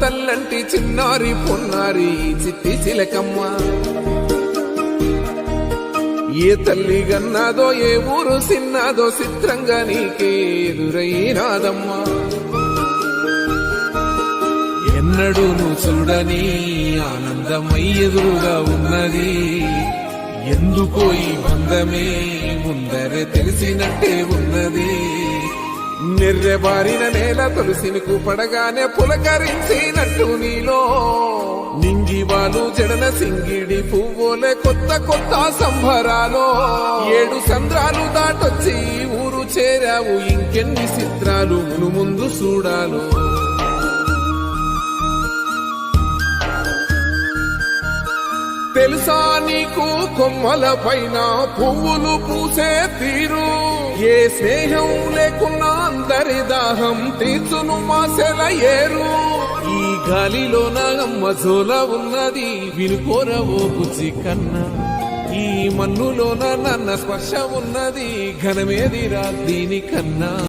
తల్లంటి చిన్నారి పొన్నారి చిట్టి చిలకమ్మ. ఏ తల్లి గన్నాదో ఏ ఊరు సిన్నాదో చిత్రంగా నీకే ఎదురైనాదమ్మా. ఎన్నడూ నువ్వు చూడని ఆనందమై ఎదురుగా ఉన్నది. ఎందుకో ఈ బంధమే ముందరే తెలిసినట్టే ఉన్నది. నిర్రెబారిన నేల తులసినికు పడగానే పులకరించినట్టు నీలో నింగివాలు జడన సింగిడి పువ్వులే కొత్త కొత్త సంబరాలో. 7 సంద్రాలు దాటొచ్చి ఊరు చేరావు, ఇంకెన్ని చిత్రాలు మును ముందు చూడాలో. తెలుసా నీకు కొమ్మల పైన పువ్వులు పూసే తీరు. ఏ స్నేహం లేకున్నా అందరి దాహం తీర్చును మాసెల ఏరు. ఈ గాలిలో నాగమ్మ జోల ఉన్నది, వినుకోరవో బుజ్జి కన్నా. ఈ మన్నులోన నన్న స్పర్శ ఉన్నది, ఘనమేదిరా దీనికన్నా.